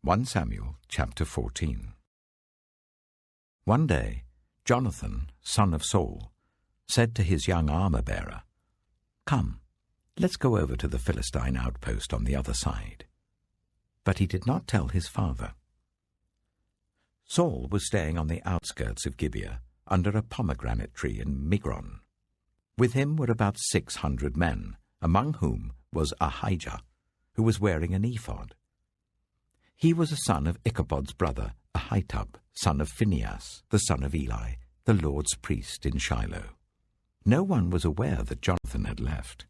1 Samuel chapter 14. One day, Jonathan, son of Saul, said to his young armor-bearer, "Come, let's go over to the Philistine outpost on the other side." But he did not tell his father. Saul was staying on the outskirts of Gibeah, under a pomegranate tree in Migron. With him were about 600 men, among whom was Ahijah, who was wearing an ephod. He was a son of Ichabod's brother, Ahitub, son of Phinehas, the son of Eli, the Lord's priest in Shiloh. No one was aware that Jonathan had left.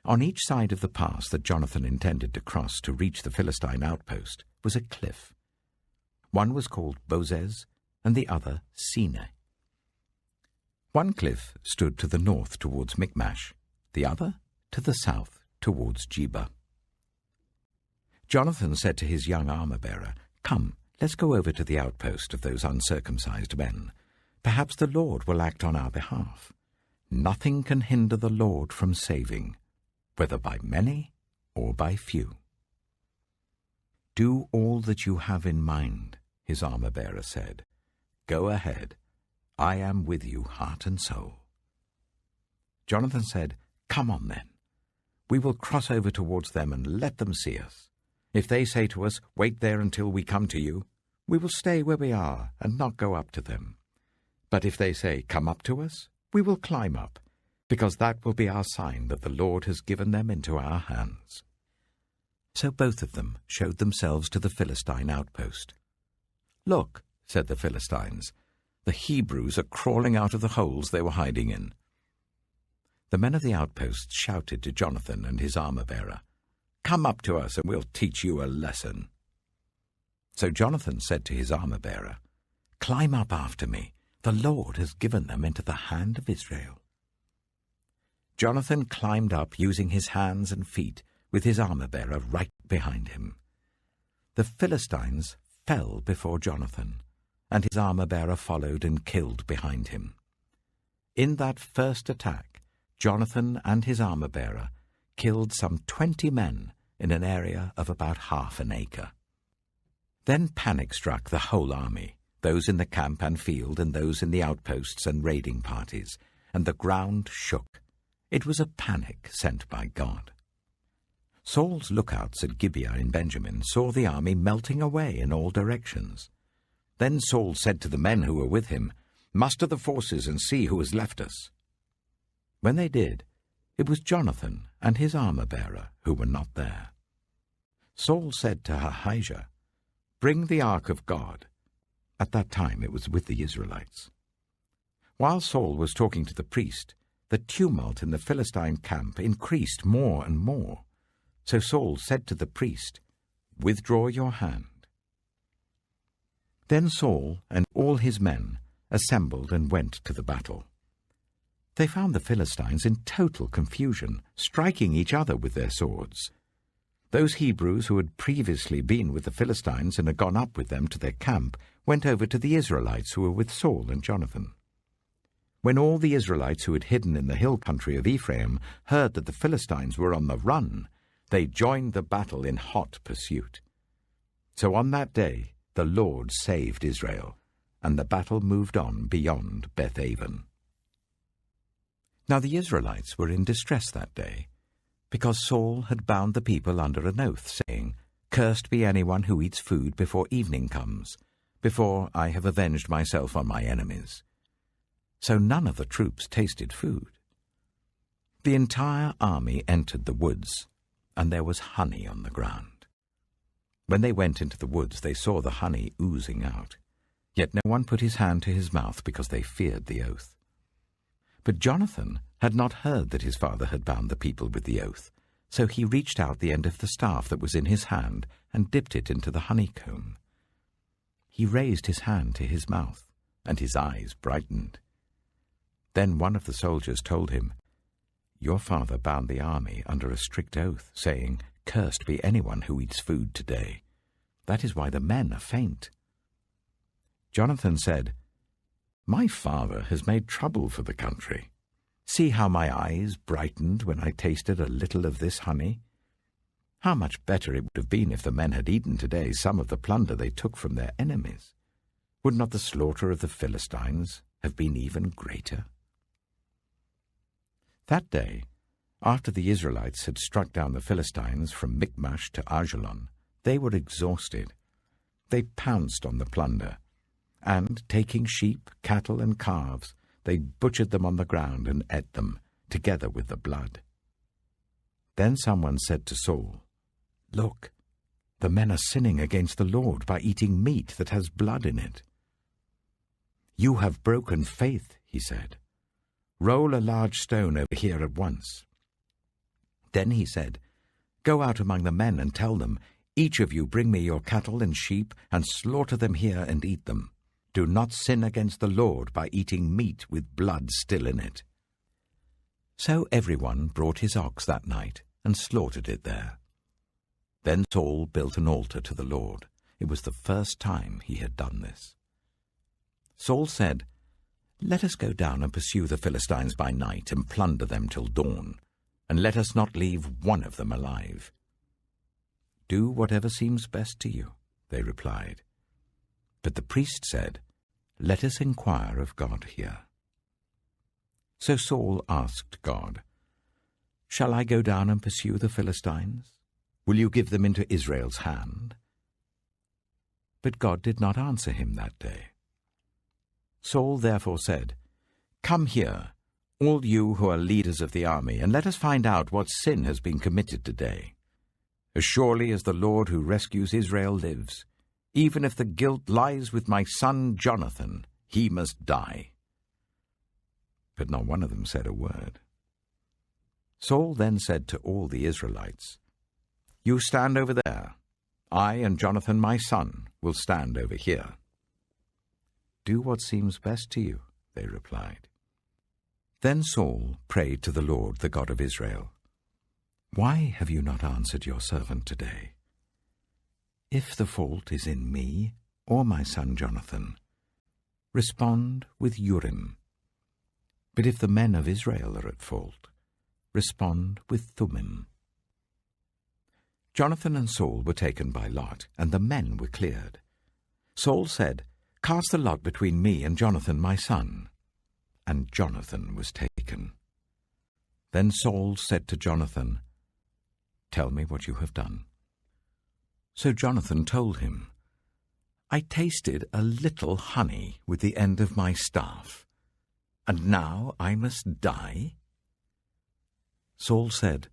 On each side of the pass that Jonathan intended to cross to reach the Philistine outpost was a cliff. One was called Bozez, and the other Seneh. One cliff stood to the north towards Michmash, the other to the south towards Geba. Jonathan said to his young armor-bearer, "Come, let's go over to the outpost of those uncircumcised men. Perhaps the Lord will act on our behalf. Nothing can hinder the Lord from saving, whether by many or by few." "Do all that you have in mind," his armor-bearer said. "Go ahead. I am with you, heart and soul." Jonathan said, "Come on then. We will cross over towards them and let them see us. If they say to us, 'Wait there until we come to you,' we will stay where we are and not go up to them. But if they say, 'Come up to us,' we will climb up, because that will be our sign that the Lord has given them into our hands." So both of them showed themselves to the Philistine outpost. "Look," said the Philistines, "the Hebrews are crawling out of the holes they were hiding in." The men of the outpost shouted to Jonathan and his armor-bearer, "Come up to us and we'll teach you a lesson." So Jonathan said to his armor-bearer, "Climb up after me. The Lord has given them into the hand of Israel." Jonathan climbed up using his hands and feet, with his armor-bearer right behind him. The Philistines fell before Jonathan, and his armor-bearer followed and killed behind him. In that first attack, Jonathan and his armor-bearer killed some 20 men in an area of about half an acre. Then panic struck the whole army, those in the camp and field and those in the outposts and raiding parties, and the ground shook. It was a panic sent by God. Saul's lookouts at Gibeah in Benjamin saw the army melting away in all directions. Then Saul said to the men who were with him, "Muster the forces and see who has left us." When they did, it was Jonathan and his armor-bearer who were not there. Saul said to Ahijah, "Bring the ark of God." At that time it was with the Israelites. While Saul was talking to the priest, the tumult in the Philistine camp increased more and more. So Saul said to the priest, "Withdraw your hand." Then Saul and all his men assembled and went to the battle. They found the Philistines in total confusion, striking each other with their swords. Those Hebrews who had previously been with the Philistines and had gone up with them to their camp went over to the Israelites who were with Saul and Jonathan. When all the Israelites who had hidden in the hill country of Ephraim heard that the Philistines were on the run, they joined the battle in hot pursuit. So on that day the Lord saved Israel, and the battle moved on beyond Beth-aven. Now the Israelites were in distress that day, because Saul had bound the people under an oath, saying, "Cursed be anyone who eats food before evening comes, before I have avenged myself on my enemies." So none of the troops tasted food. The entire army entered the woods, and there was honey on the ground. When they went into the woods, they saw the honey oozing out. Yet no one put his hand to his mouth because they feared the oath. But Jonathan had not heard that his father had bound the people with the oath, so he reached out the end of the staff that was in his hand and dipped it into the honeycomb. He raised his hand to his mouth, and his eyes brightened. Then one of the soldiers told him, "Your father bound the army under a strict oath, saying, 'Cursed be anyone who eats food today.' That is why the men are faint." Jonathan said, "My father has made trouble for the country. See how my eyes brightened when I tasted a little of this honey." How much better it would have been if the men had eaten today some of the plunder they took from their enemies. Would not the slaughter of the Philistines have been even greater? That day, after the Israelites had struck down the Philistines from Michmash to Ajalon, they were exhausted. They pounced on the plunder, and, taking sheep, cattle, and calves, they butchered them on the ground and ate them, together with the blood. Then someone said to Saul, "Look, the men are sinning against the Lord by eating meat that has blood in it." "You have broken faith," he said. "Roll a large stone over here at once." Then he said, "Go out among the men and tell them, 'Each of you bring me your cattle and sheep, and slaughter them here and eat them. Do not sin against the Lord by eating meat with blood still in it.'" So everyone brought his ox that night and slaughtered it there. Then Saul built an altar to the Lord. It was the first time he had done this. Saul said, "Let us go down and pursue the Philistines by night and plunder them till dawn, and let us not leave one of them alive." "Do whatever seems best to you," they replied. But the priest said, "Let us inquire of God here." So Saul asked God, "Shall I go down and pursue the Philistines? Will you give them into Israel's hand?" But God did not answer him that day. Saul therefore said, "Come here, all you who are leaders of the army, and let us find out what sin has been committed today. As surely as the Lord who rescues Israel lives, even if the guilt lies with my son Jonathan, he must die." But not one of them said a word. Saul then said to all the Israelites, "You stand over there. I and Jonathan my son will stand over here." "Do what seems best to you," they replied. Then Saul prayed to the Lord, the God of Israel, "Why have you not answered your servant today? If the fault is in me or my son Jonathan, respond with Urim. But if the men of Israel are at fault, respond with Thummim." Jonathan and Saul were taken by lot, and the men were cleared. Saul said, "Cast the lot between me and Jonathan my son." And Jonathan was taken. Then Saul said to Jonathan, "Tell me what you have done." So Jonathan told him, "I tasted a little honey with the end of my staff, and now I must die?" Saul said,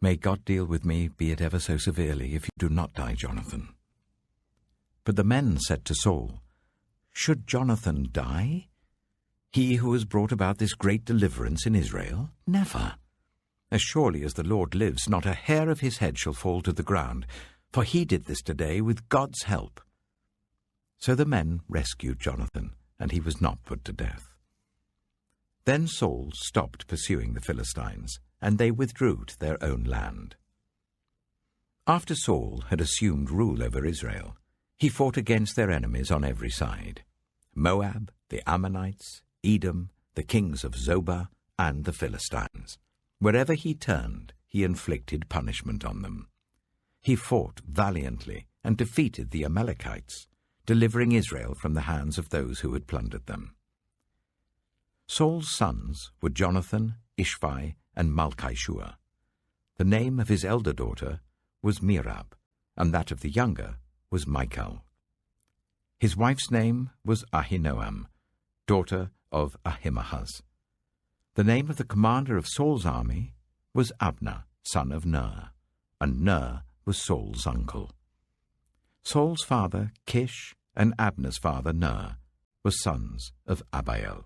"May God deal with me, be it ever so severely, if you do not die, Jonathan." But the men said to Saul, "Should Jonathan die? He who has brought about this great deliverance in Israel? Never. As surely as the Lord lives, not a hair of his head shall fall to the ground, for he did this today with God's help." So the men rescued Jonathan, and he was not put to death. Then Saul stopped pursuing the Philistines, and they withdrew to their own land. After Saul had assumed rule over Israel, he fought against their enemies on every side: Moab, the Ammonites, Edom, the kings of Zobah, and the Philistines. Wherever he turned, he inflicted punishment on them. He fought valiantly and defeated the Amalekites, delivering Israel from the hands of those who had plundered them. Saul's sons were Jonathan, Ishvi, and Malchishua. The name of his elder daughter was Merab, and that of the younger was Michal. His wife's name was Ahinoam, daughter of Ahimaaz. The name of the commander of Saul's army was Abner, son of Ner, and Ner was Saul's uncle. Saul's father, Kish, and Abner's father, Ner, were sons of Abiel.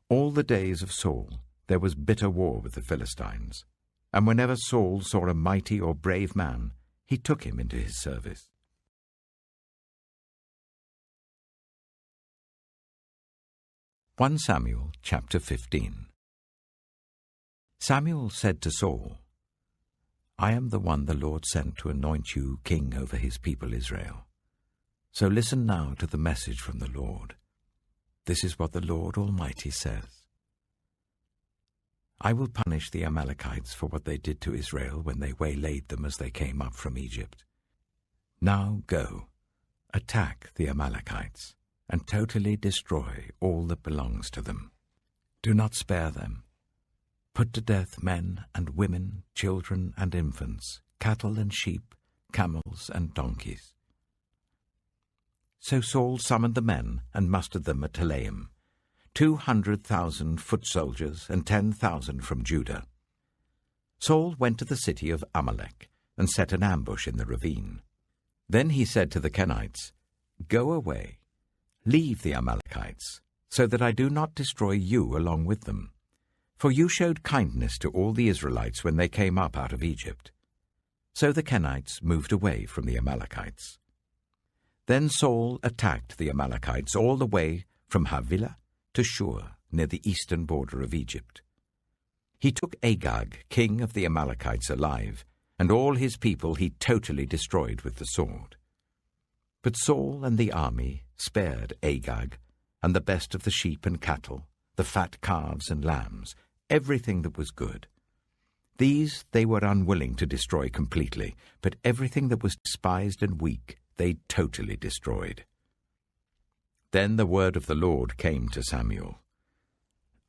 All the days of Saul there was bitter war with the Philistines, and whenever Saul saw a mighty or brave man, he took him into his service. 1 Samuel chapter 15. Samuel said to Saul, "I am the one the Lord sent to anoint you king over his people Israel. So listen now to the message from the Lord. This is what the Lord Almighty says. I will punish the Amalekites for what they did to Israel when they waylaid them as they came up from Egypt. Now go, attack the Amalekites, and totally destroy all that belongs to them. Do not spare them. Put to death men and women, children and infants, cattle and sheep, camels and donkeys." So Saul summoned the men and mustered them at Telaim, 200,000 foot soldiers and 10,000 from Judah. Saul went to the city of Amalek and set an ambush in the ravine. Then he said to the Kenites, "Go away, leave the Amalekites, so that I do not destroy you along with them. For you showed kindness to all the Israelites when they came up out of Egypt." So the Kenites moved away from the Amalekites. Then Saul attacked the Amalekites all the way from Havilah to Shur, near the eastern border of Egypt. He took Agag, king of the Amalekites, alive, and all his people he totally destroyed with the sword. But Saul and the army spared Agag, and the best of the sheep and cattle, the fat calves and lambs, everything that was good. These they were unwilling to destroy completely, but everything that was despised and weak they totally destroyed. Then the word of the Lord came to Samuel.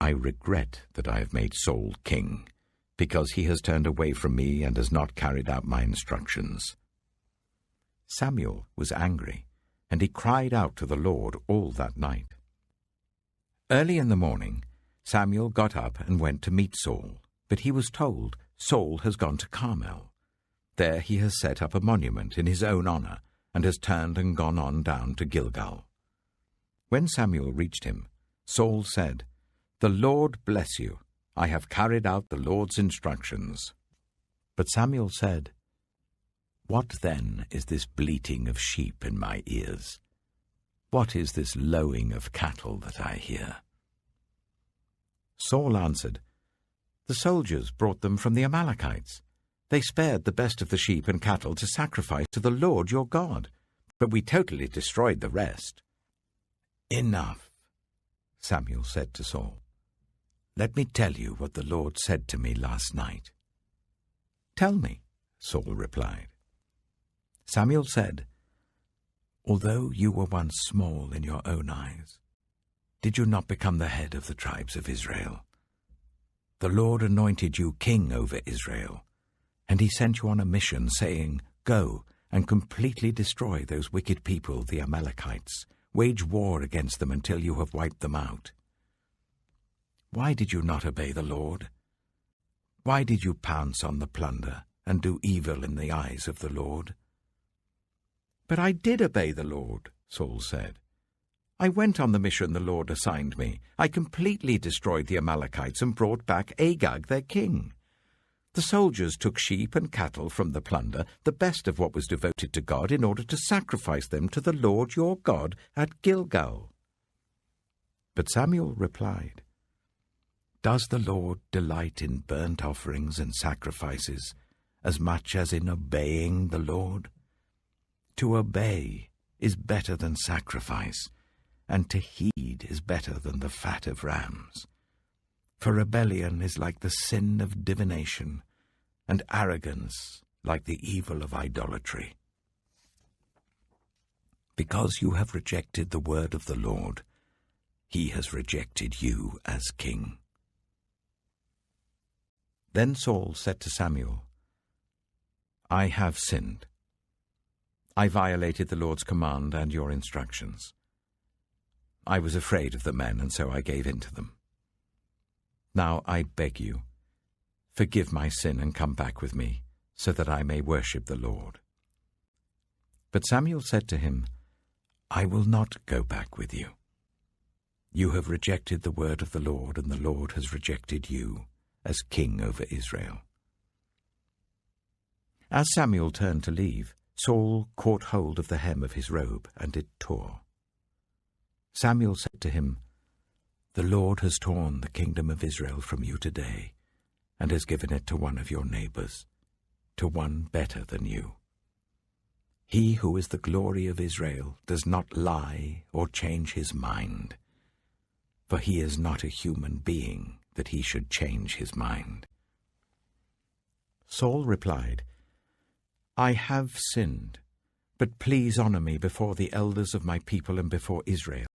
"I regret that I have made Saul king, because he has turned away from me and has not carried out my instructions." Samuel was angry, and he cried out to the Lord all that night. Early in the morning, Samuel got up and went to meet Saul, but he was told, "Saul has gone to Carmel. There he has set up a monument in his own honor, and has turned and gone on down to Gilgal." When Samuel reached him, Saul said, "The Lord bless you. I have carried out the Lord's instructions." But Samuel said, "What then is this bleating of sheep in my ears? What is this lowing of cattle that I hear?" Saul answered, "The soldiers brought them from the Amalekites. They spared the best of the sheep and cattle to sacrifice to the Lord your God, but we totally destroyed the rest." "Enough," Samuel said to Saul. "Let me tell you what the Lord said to me last night." "Tell me," Saul replied. Samuel said, "Although you were once small in your own eyes, did you not become the head of the tribes of Israel? The Lord anointed you king over Israel, and he sent you on a mission, saying, 'Go and completely destroy those wicked people, the Amalekites. Wage war against them until you have wiped them out.' Why did you not obey the Lord? Why did you pounce on the plunder and do evil in the eyes of the Lord?" "But I did obey the Lord," Saul said. "I went on the mission the Lord assigned me. I completely destroyed the Amalekites and brought back Agag, their king. The soldiers took sheep and cattle from the plunder, the best of what was devoted to God, in order to sacrifice them to the Lord your God at Gilgal." But Samuel replied, "Does the Lord delight in burnt offerings and sacrifices as much as in obeying the Lord? To obey is better than sacrifice, and to heed is better than the fat of rams. For rebellion is like the sin of divination, and arrogance like the evil of idolatry. Because you have rejected the word of the Lord, he has rejected you as king." Then Saul said to Samuel, "I have sinned. I violated the Lord's command and your instructions. I was afraid of the men, and so I gave in to them. Now I beg you, forgive my sin and come back with me, so that I may worship the Lord." But Samuel said to him, "I will not go back with you. You have rejected the word of the Lord, and the Lord has rejected you as king over Israel." As Samuel turned to leave, Saul caught hold of the hem of his robe, and it tore. Samuel said to him, "The Lord has torn the kingdom of Israel from you today, and has given it to one of your neighbors, to one better than you. He who is the glory of Israel does not lie or change his mind, for he is not a human being that he should change his mind. Saul replied, I have sinned, but please honor me before the elders of my people and before Israel.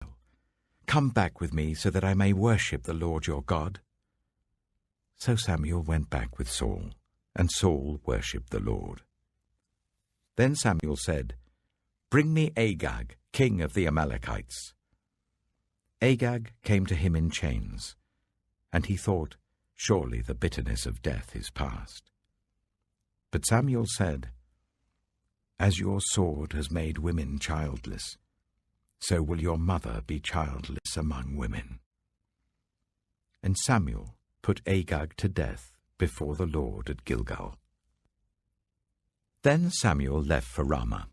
Come back with me so that I may worship the Lord your God. So Samuel went back with Saul, and Saul worshipped the Lord. Then Samuel said, Bring me Agag, king of the Amalekites. Agag came to him in chains, and he thought, Surely the bitterness of death is past. But Samuel said, As your sword has made women childless, so will your mother be childless among women. And Samuel put Agag to death before the Lord at Gilgal. Then Samuel left for Ramah,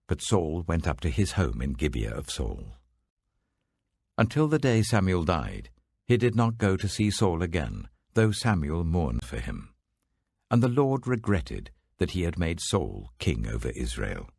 but Saul went up to his home in Gibeah of Saul. Until the day Samuel died, he did not go to see Saul again, though Samuel mourned for him. And the Lord regretted that he had made Saul king over Israel.